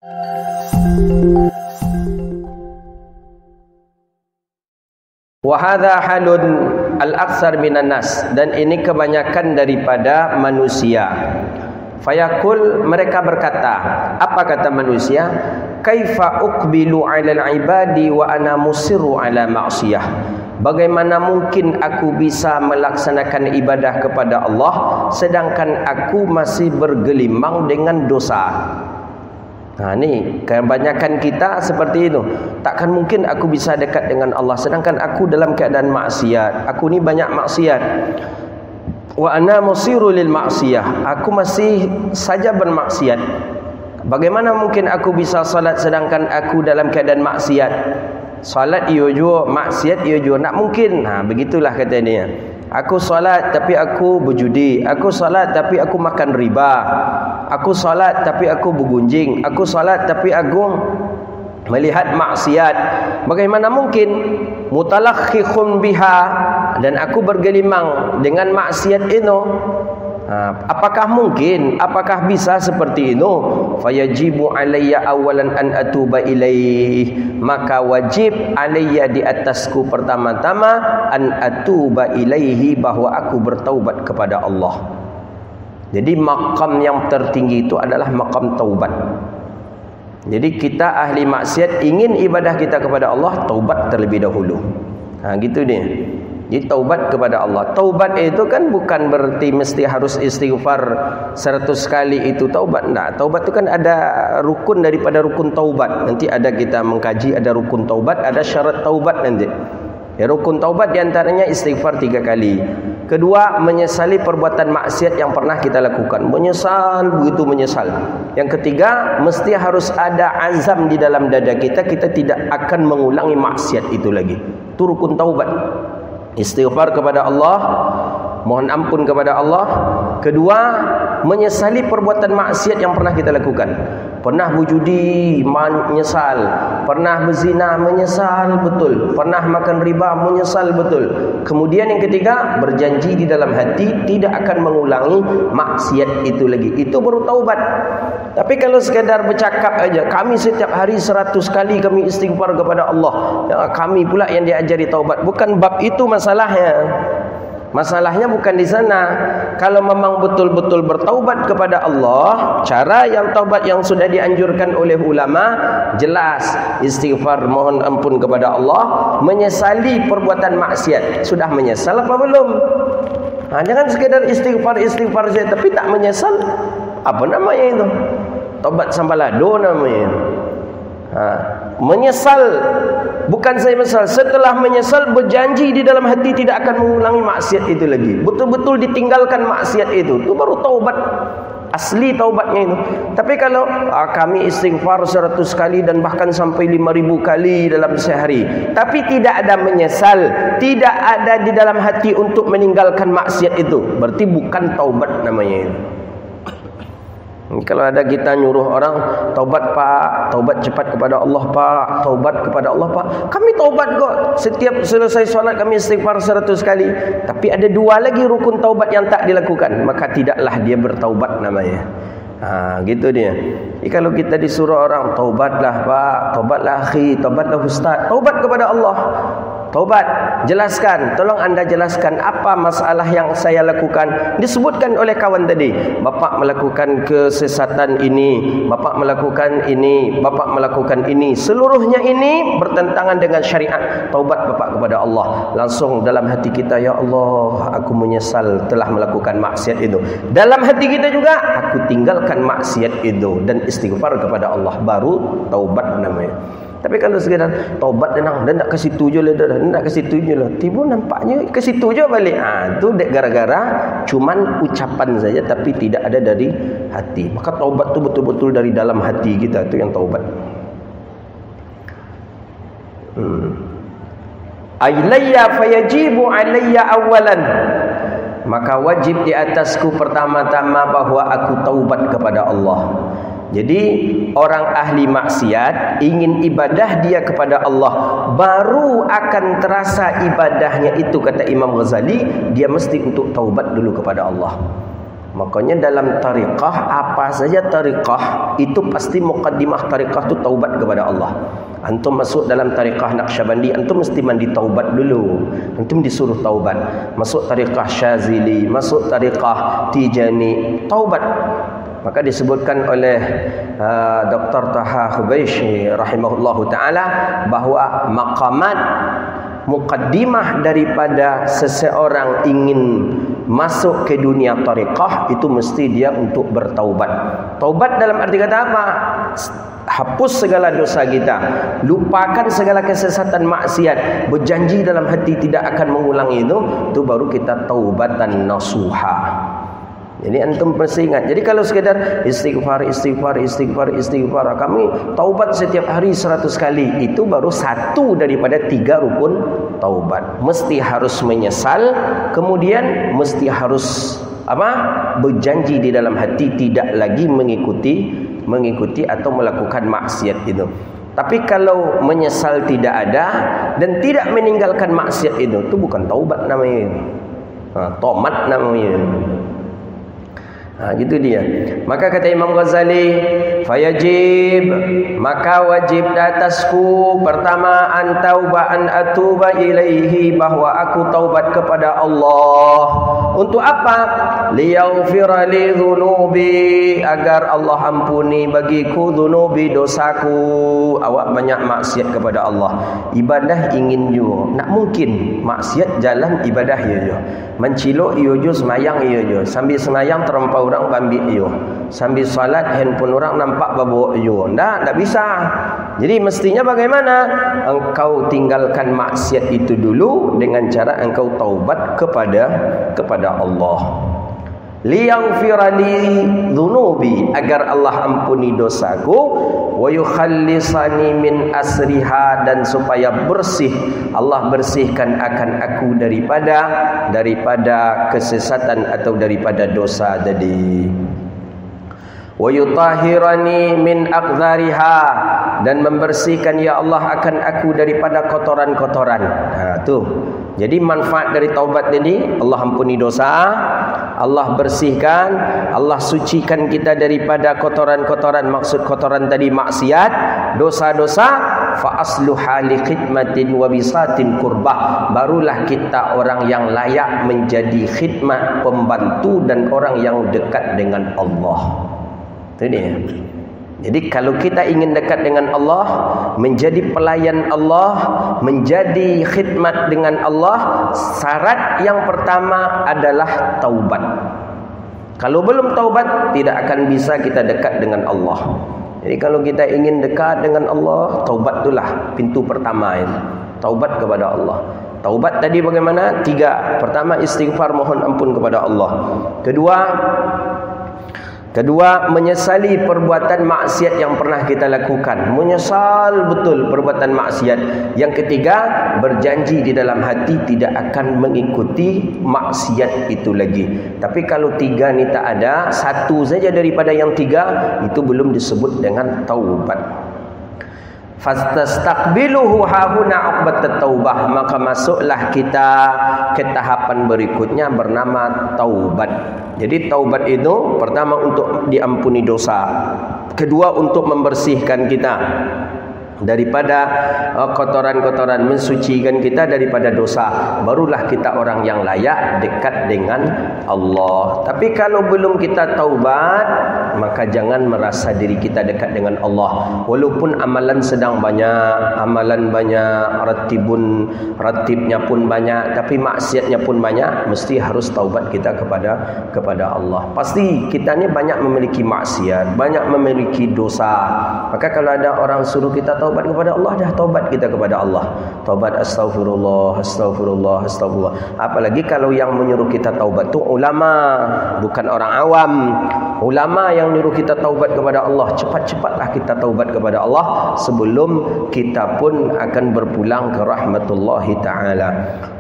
Wa hadha halun al-aktsar minan nas, dan ini kebanyakan daripada manusia. Fayaqul, mereka berkata, apa kata manusia? Kaifa uqbilu 'alal ibadi wa ana musirru 'ala ma'siyah. Bagaimana mungkin aku bisa melaksanakan ibadah kepada Allah sedangkan aku masih bergelimang dengan dosa? Nah, ni kebanyakan kita seperti itu. Takkan mungkin aku bisa dekat dengan Allah sedangkan aku dalam keadaan maksiat. Aku ni banyak maksiat. Wa ana musiru lil maksiyah. Aku masih saja bermaksiat. Bagaimana mungkin aku bisa salat sedangkan aku dalam keadaan maksiat? Salat iyo jua, maksiat iyo jua. Nak mungkin. Nah, begitulah kata dia. Aku salat tapi aku berjudi. Aku salat tapi aku makan riba. Aku salat tapi aku bergunjing. Aku salat tapi aku melihat maksiat. Bagaimana mungkin? Mutalakhikhun biha, dan aku bergelimang dengan maksiat itu. Apakah mungkin? Apakah bisa seperti itu? Fayajibu alayya awalan an atuba ilaih. Maka wajib alayya di atasku pertama-tama an atuba ilaihi, bahwa aku bertaubat kepada Allah. Jadi maqam yang tertinggi itu adalah maqam taubat. Jadi kita ahli maksiat ingin ibadah kita kepada Allah, taubat terlebih dahulu. Gitu dia. Jadi taubat kepada Allah. Taubat itu kan bukan berarti mesti harus istighfar 100 kali itu taubat. Nah, taubat itu kan ada rukun daripada rukun taubat. Nanti ada kita mengkaji, ada rukun taubat, ada syarat taubat nanti. Ya, rukun taubat diantaranya istighfar 3 kali. Kedua, menyesali perbuatan maksiat yang pernah kita lakukan. Menyesal, begitu menyesal. Yang ketiga, mesti harus ada azam di dalam dada kita, kita tidak akan mengulangi maksiat itu lagi. Itu rukun taubat. Istighfar kepada Allah, mohon ampun kepada Allah. Kedua, menyesali perbuatan maksiat yang pernah kita lakukan. Pernah berjudi, menyesal. Pernah berzina, menyesal betul. Pernah makan riba, menyesal betul. Kemudian yang ketiga, berjanji di dalam hati tidak akan mengulangi maksiat itu lagi. Itu baru taubat. Tapi kalau sekadar bercakap aja, kami setiap hari 100 kali kami istighfar kepada Allah, ya, kami pula yang diajari taubat. Bukan bab itu masalahnya. Masalahnya bukan di sana. Kalau memang betul-betul bertaubat kepada Allah, cara yang taubat yang sudah dianjurkan oleh ulama jelas, istighfar, mohon ampun kepada Allah, menyesali perbuatan maksiat. Sudah menyesal apa belum? Jangan sekedar istighfar saja tapi tak menyesal. Apa namanya itu? Taubat sambalado namanya. Menyesal, bukan saya menyesal, setelah menyesal berjanji di dalam hati tidak akan mengulangi maksiat itu lagi. Betul-betul ditinggalkan maksiat itu baru taubat. Asli taubatnya itu. Tapi kalau kami istighfar 100 kali dan bahkan sampai 5.000 kali dalam sehari, tapi tidak ada menyesal, tidak ada di dalam hati untuk meninggalkan maksiat itu, berarti bukan taubat namanya itu. Kalau ada kita nyuruh orang, taubat pak, taubat cepat kepada Allah pak, taubat kepada Allah pak. Kami taubat kok, setiap selesai solat kami istighfar 100 kali. Tapi ada 2 lagi rukun taubat yang tak dilakukan, maka tidaklah dia bertaubat namanya. Gitu dia. Jadi kalau kita disuruh orang, taubatlah pak, taubatlah akhi, taubatlah ustaz, taubat kepada Allah. Taubat, jelaskan, tolong anda jelaskan apa masalah yang saya lakukan. Disebutkan oleh kawan tadi, bapak melakukan kesesatan ini, bapak melakukan ini, bapak melakukan ini, seluruhnya ini bertentangan dengan syariat. Taubat bapak kepada Allah. Langsung dalam hati kita, ya Allah, aku menyesal telah melakukan maksiat itu. Dalam hati kita juga, aku tinggalkan maksiat itu dan istighfar kepada Allah, baru taubat namanya. Tapi kalau sekedar taubat dan nak ke situ je lah, nak ke situ je lah, tiba nampaknya ke situ je balik. Itu gara-gara cuman ucapan saja tapi tidak ada dari hati. Maka taubat tu betul-betul dari dalam hati kita, tu yang taubat. Alayya fayajibu alayya awalan. Maka wajib di atasku pertama-tama bahwa aku taubat kepada Allah. Jadi orang ahli maksiat ingin ibadah dia kepada Allah, baru akan terasa ibadahnya itu, kata Imam Ghazali, dia mesti untuk taubat dulu kepada Allah. Makanya dalam tariqah, apa saja tariqah itu pasti muqaddimah tariqah tu taubat kepada Allah. Antum masuk dalam tariqah Naqsyabandi, antum mesti mandi taubat dulu. Antum disuruh taubat. Masuk tariqah Syazili, masuk tariqah Tijani, taubat. Maka disebutkan oleh Dr. Taha Hubaishi rahimahullahu taala bahawa maqamat muqaddimah daripada seseorang ingin masuk ke dunia tariqah itu mesti dia untuk bertaubat. Taubat dalam arti kata apa? Hapus segala dosa kita, lupakan segala kesesatan maksiat, berjanji dalam hati tidak akan mengulangi itu baru kita taubatan nasuha. Jadi antum mesti ingat. Jadi kalau sekedar istighfar, kami taubat setiap hari 100 kali, itu baru satu daripada 3 rukun taubat. Mesti harus menyesal, kemudian mesti harus berjanji di dalam hati tidak lagi mengikuti atau melakukan maksiat itu. Tapi kalau menyesal tidak ada dan tidak meninggalkan maksiat itu bukan taubat namanya. Tomat namanya. Gitu dia. Maka kata Imam Ghazali, fayajib, maka wajib atasku pertama an atuba ilaihi, bahwa aku taubat kepada Allah. Untuk apa? Liyaghfira li dhunubi, agar Allah ampuni bagiku dhunubi, dosaku. Awak banyak maksiat kepada Allah. Ibadah ingin juga, nak mungkin maksiat jalan ibadah ya jo. Mencilok iyo jo, semayang iyo jo. Sambil semayang terempau orang ambil iyo. Sambil salat handphone orang nampak bawa iyo. Tak bisa. Jadi mestinya bagaimana? Engkau tinggalkan maksiat itu dulu dengan cara engkau taubat kepada Allah. Liyaghfira li dhunubi, agar Allah ampuni dosaku, wa yukhallisani min asriha, dan supaya bersih, Allah bersihkan akan aku daripada kesesatan atau daripada dosa tadi. Wa yutahhirani min aqdhariha, dan membersihkan ya Allah akan aku daripada kotoran-kotoran. Tuh. Jadi manfaat dari taubat ini, Allah ampuni dosa, Allah bersihkan, Allah sucikan kita daripada kotoran-kotoran. Maksud kotoran tadi maksiat, dosa-dosa. Fa asluha li khidmatin wa bisatin qurbah, barulah kita orang yang layak menjadi khidmat, pembantu, dan orang yang dekat dengan Allah. Itu dia. Jadi kalau kita ingin dekat dengan Allah, menjadi pelayan Allah, menjadi khidmat dengan Allah, syarat yang pertama adalah taubat. Kalau belum taubat, tidak akan bisa kita dekat dengan Allah. Jadi kalau kita ingin dekat dengan Allah, taubat itulah pintu pertama ini. Taubat kepada Allah. Taubat tadi bagaimana? 3. Pertama, istighfar, mohon ampun kepada Allah. Kedua, menyesali perbuatan maksiat yang pernah kita lakukan. Menyesal betul perbuatan maksiat. Yang ketiga, berjanji di dalam hati tidak akan mengikuti maksiat itu lagi. Tapi kalau 3 ni tak ada, 1 saja daripada yang 3, itu belum disebut dengan taubat. Fastastaqbiluhu hahuna uqbat taubah, maka masuklah kita ke tahapan berikutnya bernama taubat. Jadi taubat itu pertama untuk diampuni dosa, kedua untuk membersihkan kita daripada kotoran-kotoran, mensucikan kita daripada dosa, barulah kita orang yang layak dekat dengan Allah. Tapi kalau belum kita taubat, maka jangan merasa diri kita dekat dengan Allah. Walaupun amalan sedang banyak, ratibnya pun banyak, tapi maksiatnya pun banyak, mesti harus taubat kita kepada Allah. Pasti kita ni banyak memiliki maksiat, banyak memiliki dosa. Maka kalau ada orang suruh kita taubat kepada Allah, dah taubat kita kepada Allah. Taubat astagfirullah. Apalagi kalau yang menyuruh kita taubat tu ulama, bukan orang awam. Ulama yang nyuruh kita taubat kepada Allah. Cepat-cepatlah kita taubat kepada Allah sebelum kita pun akan berpulang ke rahmatullahi ta'ala.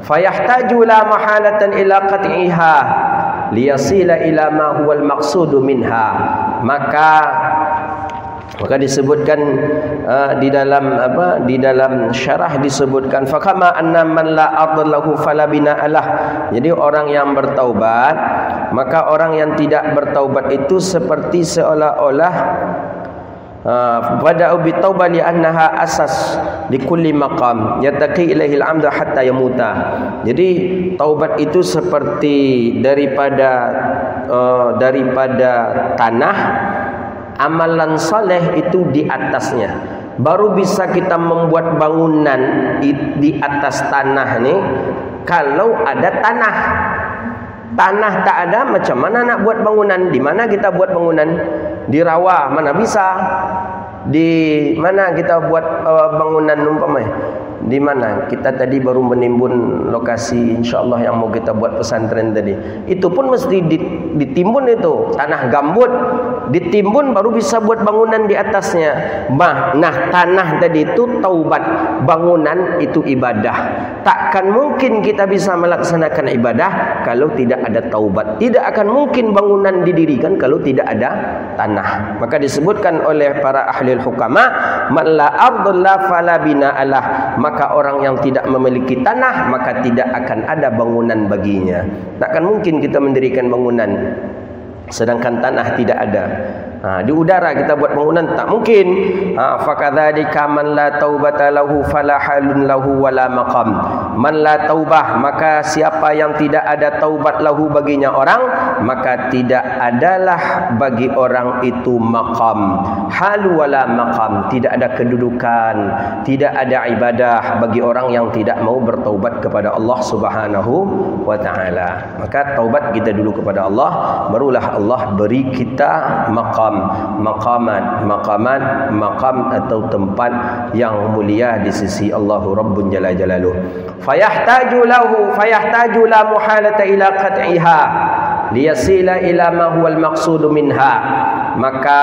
Fayahtaju la mahalatan ila qat'iha liyasila ila ma huwal maqsudu minha. Maka disebutkan di dalam syarah disebutkan faqama anna man la adallahu fala bina'alah. Jadi orang yang bertaubat, maka orang yang tidak bertaubat itu seperti seolah-olah bada'u bitaubah li'annaha asas di kulli maqam yattaqi ilaihi al-amda hatta yamuta. Jadi taubat itu seperti daripada tanah, amalan saleh itu di atasnya. Baru bisa kita membuat bangunan di atas tanah ni kalau ada tanah. Tanah tak ada, macam mana nak buat bangunan? Di mana kita buat bangunan? Di rawa mana bisa? Di mana kita buat bangunan umpamanya? Di mana? Kita tadi baru menimbun lokasi insya-Allah yang mau kita buat pesantren tadi. Itu pun mesti ditimbun itu, tanah gambut, ditimbun baru bisa buat bangunan di atasnya. Nah, tanah tadi itu taubat, bangunan itu ibadah. Takkan mungkin kita bisa melaksanakan ibadah kalau tidak ada taubat. Tidak akan mungkin bangunan didirikan kalau tidak ada tanah. Maka disebutkan oleh para ahli hukama, man la ardullah fala bina'alah. Maka orang yang tidak memiliki tanah, maka tidak akan ada bangunan baginya. Takkan mungkin kita mendirikan bangunan sedangkan tanah tidak ada. Di udara kita buat bangunan, tak mungkin. Fakadzalika man la taubata lahu fala halun lahu wala maqam. Man la taubah, maka siapa yang tidak ada taubat lahu baginya orang, maka tidak adalah bagi orang itu maqam. Halu wala maqam, tidak ada kedudukan, tidak ada ibadah bagi orang yang tidak mau bertaubat kepada Allah Subhanahu wa taala. Maka taubat kita dulu kepada Allah, barulah Allah beri kita maqam, maqam atau tempat yang mulia di sisi Allah Rabbun Jalla Jalaluh. Fayahtaju la muhalata ila qat'iha liyasila ila ma huwal maqsudu minha. Maka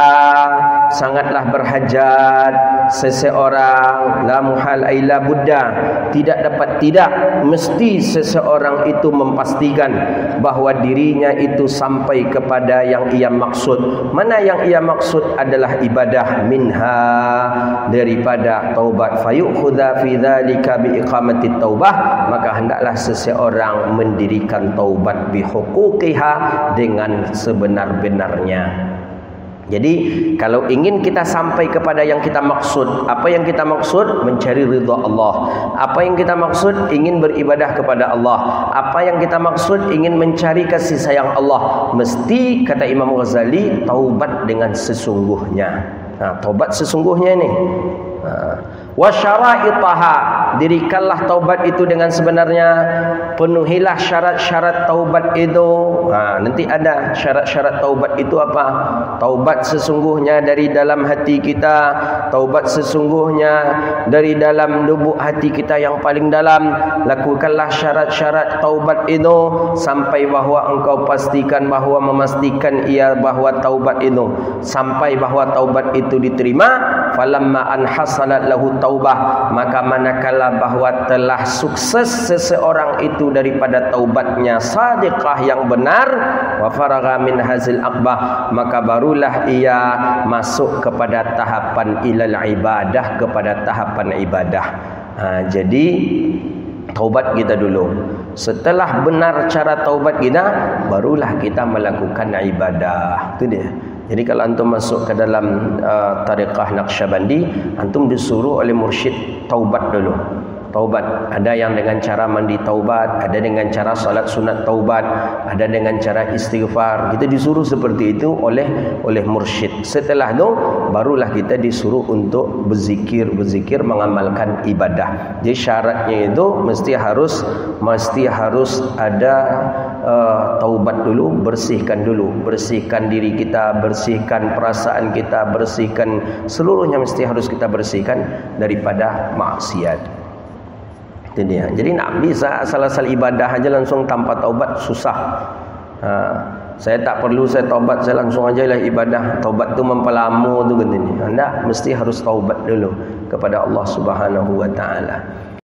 sangatlah berhajat seseorang, la muhal ay la buddha, tidak mesti seseorang itu memastikan bahawa dirinya itu sampai kepada yang ia maksud. Mana yang ia maksud adalah ibadah, minha, daripada taubat. Fayukhudha fi dzalika bi iqamati taubah, maka hendaklah seseorang mendirikan taubat bi huquqiha, dengan sebenar-benarnya. Jadi kalau ingin kita sampai kepada yang kita maksud, apa yang kita maksud? Mencari ridha Allah. Apa yang kita maksud? Ingin beribadah kepada Allah. Apa yang kita maksud? Ingin mencari kasih sayang Allah. Mesti, kata Imam Ghazali, taubat dengan sesungguhnya. Taubat sesungguhnya ini. Wa syara'itaha, dirikanlah taubat itu dengan sebenarnya, penuhilah syarat-syarat taubat itu. Nanti ada syarat-syarat taubat itu apa? Taubat sesungguhnya dari dalam hati kita, taubat sesungguhnya dari dalam lubuk hati kita yang paling dalam. Lakukanlah syarat-syarat taubat itu sampai bahawa engkau pastikan bahawa memastikan bahawa taubat itu, sampai bahawa taubat itu diterima. Falamma an hasalat lahu taubah, maka manakala bahawa telah sukses seseorang itu daripada taubatnya sadiqah yang benar, wa faragha min hazil aqbah, maka barulah ia masuk kepada tahapan ilal ibadah, kepada tahapan ibadah. Jadi taubat kita dulu. Setelah benar cara taubat kita, barulah kita melakukan ibadah. Itu dia. Jadi kalau antum masuk ke dalam tariqah Naqsyabandi, antum disuruh oleh mursyid taubat dulu. Taubat, ada yang dengan cara mandi taubat, ada dengan cara salat sunat taubat, ada dengan cara istighfar. Kita disuruh seperti itu oleh mursyid. Setelah itu barulah kita disuruh untuk berzikir mengamalkan ibadah. Jadi syaratnya itu mesti harus ada taubat dulu, bersihkan diri kita, bersihkan perasaan kita, bersihkan seluruhnya, mesti harus kita bersihkan daripada maksiat. Itu dia. Jadi nak bisa asal-asal ibadah aja langsung tanpa taubat susah. Saya tak perlu saya taubat, saya langsung aja lah ibadah. Taubat tu mempelamu tu gini. Anda mesti harus taubat dulu kepada Allah Subhanahu wa taala.